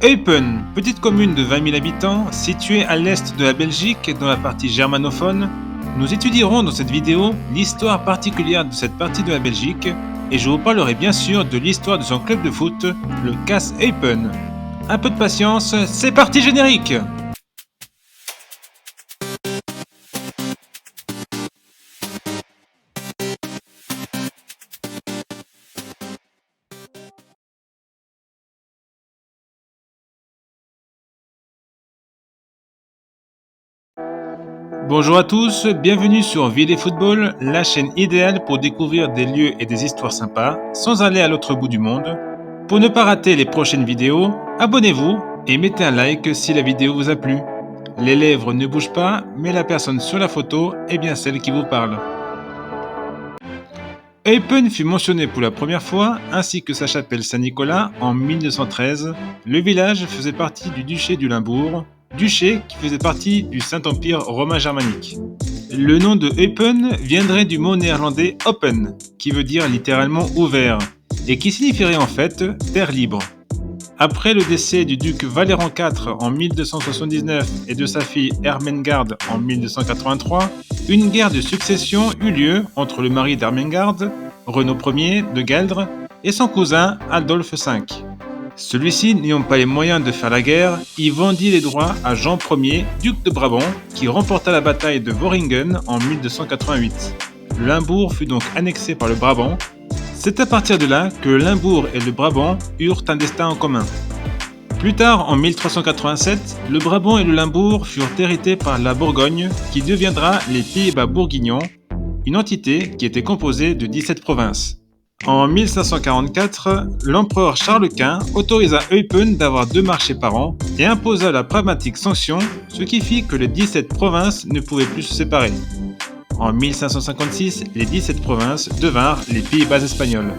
Eupen, petite commune de 20 000 habitants, située à l'est de la Belgique, dans la partie germanophone. Nous étudierons dans cette vidéo l'histoire particulière de cette partie de la Belgique et je vous parlerai bien sûr de l'histoire de son club de foot, le KAS Eupen. Un peu de patience, c'est parti générique! Bonjour à tous, bienvenue sur Ville et Football, la chaîne idéale pour découvrir des lieux et des histoires sympas sans aller à l'autre bout du monde. Pour ne pas rater les prochaines vidéos, abonnez-vous et mettez un like si la vidéo vous a plu. Les lèvres ne bougent pas, mais la personne sur la photo est bien celle qui vous parle. Eupen fut mentionné pour la première fois, ainsi que sa chapelle Saint-Nicolas, en 1213. Le village faisait partie du duché du Limbourg, duché qui faisait partie du Saint-Empire romain germanique. Le nom de Eupen viendrait du mot néerlandais open, qui veut dire littéralement ouvert, et qui signifierait en fait terre libre. Après le décès du duc Valéran IV en 1279 et de sa fille Ermengarde en 1283, une guerre de succession eut lieu entre le mari d'Ermengarde, Renaud Ier de Gueldre, et son cousin Adolphe V. Celui-ci, n'ayant pas les moyens de faire la guerre, y vendit les droits à Jean Ier, duc de Brabant, qui remporta la bataille de Worringen en 1288. Le Limbourg fut donc annexé par le Brabant. C'est à partir de là que le Limbourg et le Brabant eurent un destin en commun. Plus tard, en 1387, le Brabant et le Limbourg furent hérités par la Bourgogne, qui deviendra les Pays-Bas bourguignons, une entité qui était composée de 17 provinces. En 1544, l'empereur Charles Quint autorisa Eupen d'avoir 2 marchés par an et imposa la pragmatique sanction, ce qui fit que les 17 provinces ne pouvaient plus se séparer. En 1556, les 17 provinces devinrent les Pays-Bas espagnols.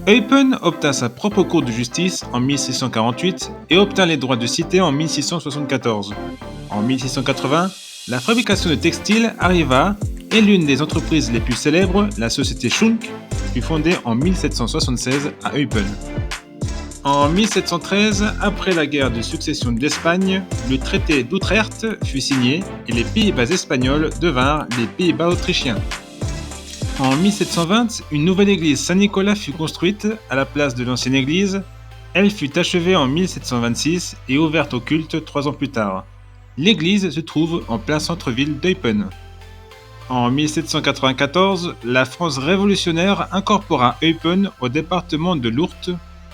Eupen obtint sa propre cour de justice en 1648 et obtint les droits de cité en 1674. En 1680, la fabrication de textiles arriva et l'une des entreprises les plus célèbres, la société Schunk, fut fondée en 1776 à Eupen. En 1713, après la guerre de succession d'Espagne, le traité d'Utrecht fut signé et les Pays-Bas espagnols devinrent les Pays-Bas autrichiens. En 1720, une nouvelle église Saint-Nicolas fut construite à la place de l'ancienne église. Elle fut achevée en 1726 et ouverte au culte 3 ans plus tard. L'église se trouve en plein centre-ville d'Eupen. En 1794, la France révolutionnaire incorpora Eupen au département de l'Ourthe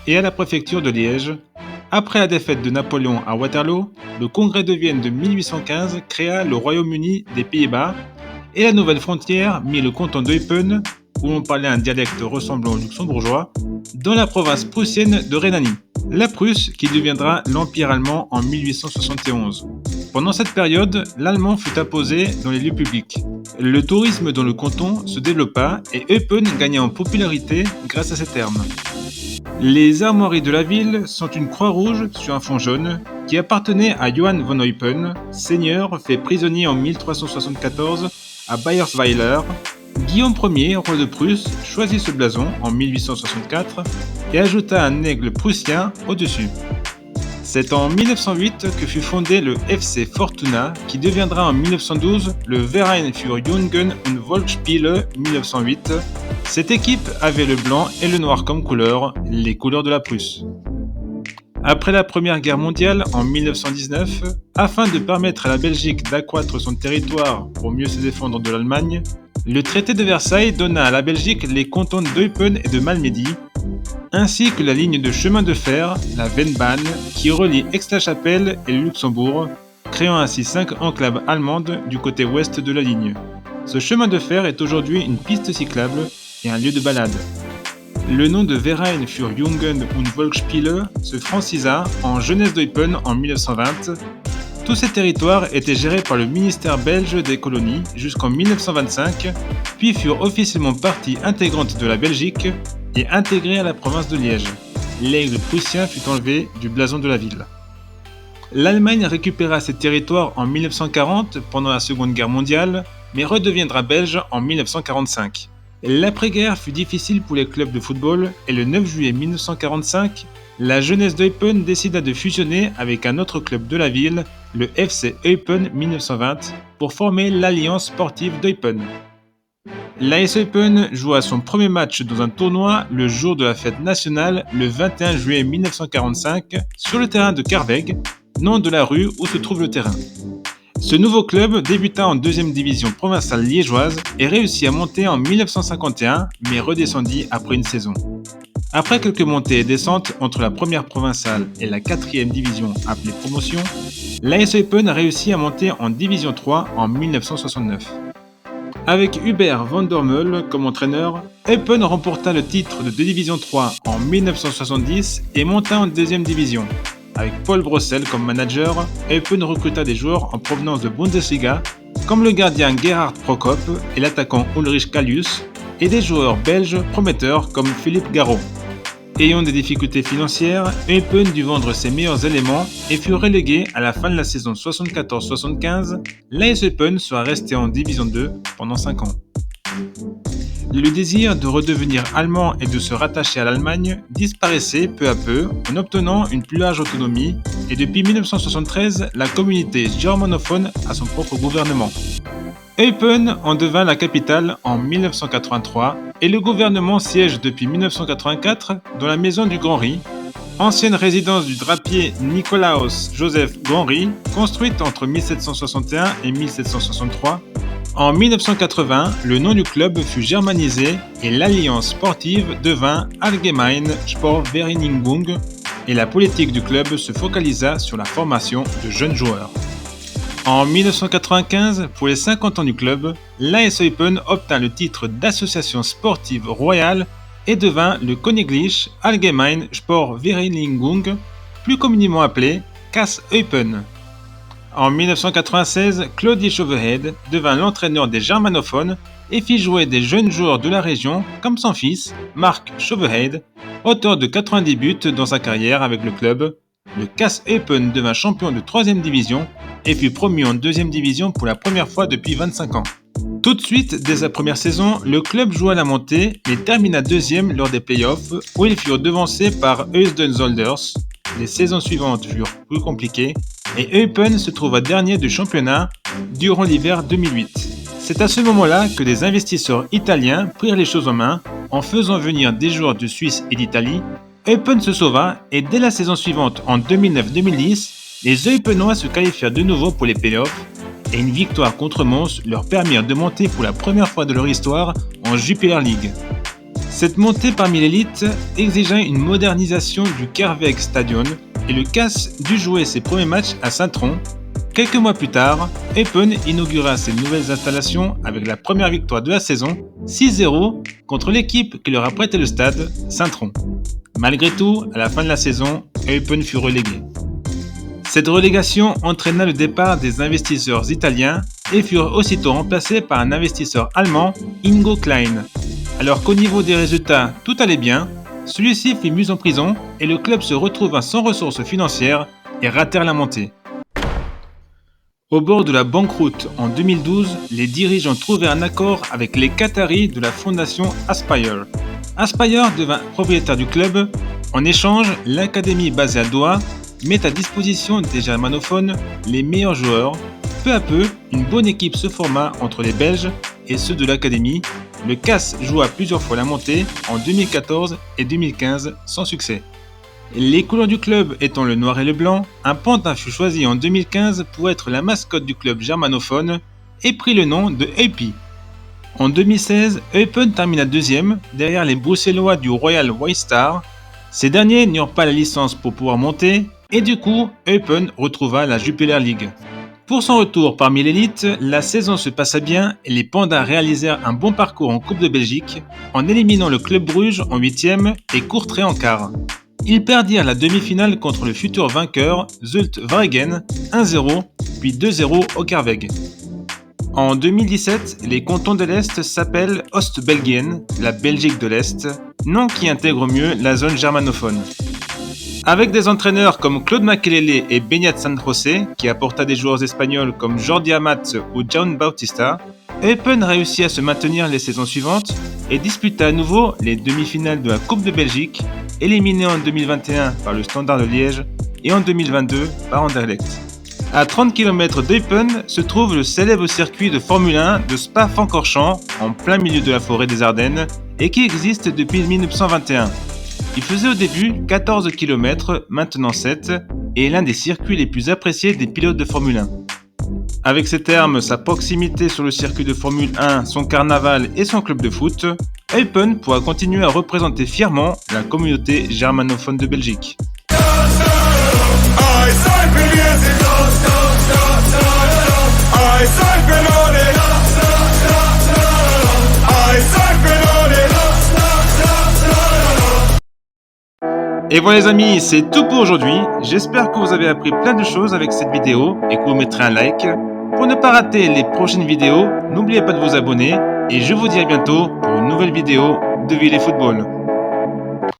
et à la préfecture de Liège. Après la défaite de Napoléon à Waterloo, le Congrès de Vienne de 1815 créa le Royaume-Uni des Pays-Bas et la nouvelle frontière mit le canton d'Eupen, où l'on parlait un dialecte ressemblant au luxembourgeois, dans la province prussienne de Rhénanie. La Prusse qui deviendra l'Empire allemand en 1871. Pendant cette période, l'allemand fut imposé dans les lieux publics. Le tourisme dans le canton se développa et Eupen gagna en popularité grâce à ces termes. Les armoiries de la ville sont une croix rouge sur un fond jaune qui appartenait à Johann von Eupen, seigneur fait prisonnier en 1374 à Bayersweiler. Guillaume Ier, roi de Prusse, choisit ce blason en 1864 et ajouta un aigle prussien au-dessus. C'est en 1908 que fut fondé le FC Fortuna qui deviendra en 1912 le Verein für Jugend- und Volksspiele 1908. Cette équipe avait le blanc et le noir comme couleur, les couleurs de la Prusse. Après la Première Guerre mondiale, en 1919, afin de permettre à la Belgique d'accroître son territoire pour mieux se défendre de l'Allemagne, le traité de Versailles donna à la Belgique les cantons d'Eupen et de Malmedy, ainsi que la ligne de chemin de fer, la Vennbahn, qui relie Aix-la-Chapelle et le Luxembourg, créant ainsi 5 enclaves allemandes du côté ouest de la ligne. Ce chemin de fer est aujourd'hui une piste cyclable et un lieu de balade. Le nom de Verein für Jugend- und Volksspiele se francisa en Jeunesse d'Eupen en 1920. Tous ces territoires étaient gérés par le ministère belge des colonies jusqu'en 1925, puis furent officiellement partie intégrante de la Belgique et intégrés à la province de Liège. L'aigle prussien fut enlevé du blason de la ville. L'Allemagne récupéra ces territoires en 1940 pendant la Seconde Guerre mondiale, mais redeviendra belge en 1945. L'après-guerre fut difficile pour les clubs de football et le 9 juillet 1945, la jeunesse d'Eupen décida de fusionner avec un autre club de la ville, le FC Eupen 1920, pour former l'Alliance sportive d'Eupen. L'AS Eupen joua son premier match dans un tournoi le jour de la fête nationale le 21 juillet 1945 sur le terrain de Carweg, nom de la rue où se trouve le terrain. Ce nouveau club débuta en deuxième division provinciale liégeoise et réussit à monter en 1951 mais redescendit après une saison. Après quelques montées et descentes entre la première provinciale et la quatrième division appelée promotion, l'AS Eupen réussit à monter en division 3 en 1969. Avec Hubert van der Meul comme entraîneur, Eupen remporta le titre de Division 3 en 1970 et monta en deuxième division. Avec Paul Brossel comme manager, Eupen recruta des joueurs en provenance de Bundesliga, comme le gardien Gerhard Prokop et l'attaquant Ulrich Kalius, et des joueurs belges prometteurs comme Philippe Garot. Ayant des difficultés financières, Eupen dut vendre ses meilleurs éléments et fut relégué à la fin de la saison 74-75. L'AS Eupen sera resté en Division 2 pendant 5 ans. Le désir de redevenir allemand et de se rattacher à l'Allemagne disparaissait peu à peu en obtenant une plus large autonomie et depuis 1973, la communauté germanophone a son propre gouvernement. Eupen en devint la capitale en 1983 et le gouvernement siège depuis 1984 dans la maison du Grand-Riz, ancienne résidence du drapier Nicolaus Joseph Grand-Riz, construite entre 1761 et 1763. En 1980, le nom du club fut germanisé et l'alliance sportive devint Allgemeine Sportvereinigung et la politique du club se focalisa sur la formation de jeunes joueurs. En 1995, pour les 50 ans du club, l'AS Eupen obtint le titre d'association sportive royale et devint le Königliche Allgemeine Sportvereinigung, plus communément appelé KAS Eupen. En 1996, Claude Chauvehed devint l'entraîneur des germanophones et fit jouer des jeunes joueurs de la région comme son fils, Marc Chauvehed, auteur de 90 buts dans sa carrière avec le club. Le KAS Eupen devint champion de 3e division et fut promu en 2e division pour la première fois depuis 25 ans. Tout de suite, dès sa première saison, le club joua la montée mais termina 2e lors des playoffs où ils furent devancés par Heusden Zolders. Les saisons suivantes furent plus compliquées et Eupen se trouva dernier du championnat durant l'hiver 2008. C'est à ce moment-là que des investisseurs italiens prirent les choses en main en faisant venir des joueurs de Suisse et d'Italie. Eupen se sauva et dès la saison suivante, en 2009-2010, les Eupenois se qualifièrent de nouveau pour les playoffs et une victoire contre Mons leur permirent de monter pour la première fois de leur histoire en Jupiler League. Cette montée parmi l'élite exigea une modernisation du Carweg Stadion et le KAS dut jouer ses premiers matchs à Saint-Tron. Quelques mois plus tard, Eupen inaugura ses nouvelles installations avec la première victoire de la saison, 6-0, contre l'équipe qui leur a prêté le stade, Saint-Tron. Malgré tout, à la fin de la saison, Eupen fut relégué. Cette relégation entraîna le départ des investisseurs italiens et furent aussitôt remplacés par un investisseur allemand, Ingo Klein. Alors qu'au niveau des résultats, tout allait bien, celui-ci fut mis en prison et le club se retrouva sans ressources financières et ratèrent la montée. Au bord de la banqueroute en 2012, les dirigeants trouvèrent un accord avec les Qataris de la fondation Aspire. Aspire devint propriétaire du club. En échange, l'académie basée à Doha met à disposition des germanophones les meilleurs joueurs. Peu à peu, une bonne équipe se forma entre les Belges et ceux de l'académie. Le KAS joua plusieurs fois la montée en 2014 et 2015 sans succès. Les couleurs du club étant le noir et le blanc, un pantin fut choisi en 2015 pour être la mascotte du club germanophone et prit le nom de Eupi. En 2016, Eupen termina 2e derrière les Bruxellois du Royal White Star. Ces derniers n'eurent pas la licence pour pouvoir monter et du coup, Eupen retrouva la Jupiler League. Pour son retour parmi l'élite, la saison se passa bien et les Pandas réalisèrent un bon parcours en Coupe de Belgique en éliminant le Club Bruges en 8e et Courtrai en quart. Ils perdirent la demi-finale contre le futur vainqueur Zulte Waregem 1-0 puis 2-0 au Carweg. En 2017, les cantons de l'Est s'appellent Oost-Belgien, la Belgique de l'Est, nom qui intègre mieux la zone germanophone. Avec des entraîneurs comme Claude Makelele et Beñat San José, qui apporta des joueurs espagnols comme Jordi Amat ou John Bautista, Eupen réussit à se maintenir les saisons suivantes et disputa à nouveau les demi-finales de la Coupe de Belgique éliminé en 2021 par le Standard de Liège et en 2022 par Anderlecht. À 30 km d'Eupen se trouve le célèbre circuit de Formule 1 de Spa-Francorchamps, en plein milieu de la forêt des Ardennes, et qui existe depuis 1921. Il faisait au début 14 km, maintenant 7, et est l'un des circuits les plus appréciés des pilotes de Formule 1. Avec ses termes, sa proximité sur le circuit de Formule 1, son carnaval et son club de foot, Eupen pourra continuer à représenter fièrement la communauté germanophone de Belgique. Et voilà les amis, c'est tout pour aujourd'hui. J'espère que vous avez appris plein de choses avec cette vidéo et que vous mettrez un like. Pour ne pas rater les prochaines vidéos, n'oubliez pas de vous abonner et je vous dis à bientôt pour une nouvelle vidéo de Ville et Football.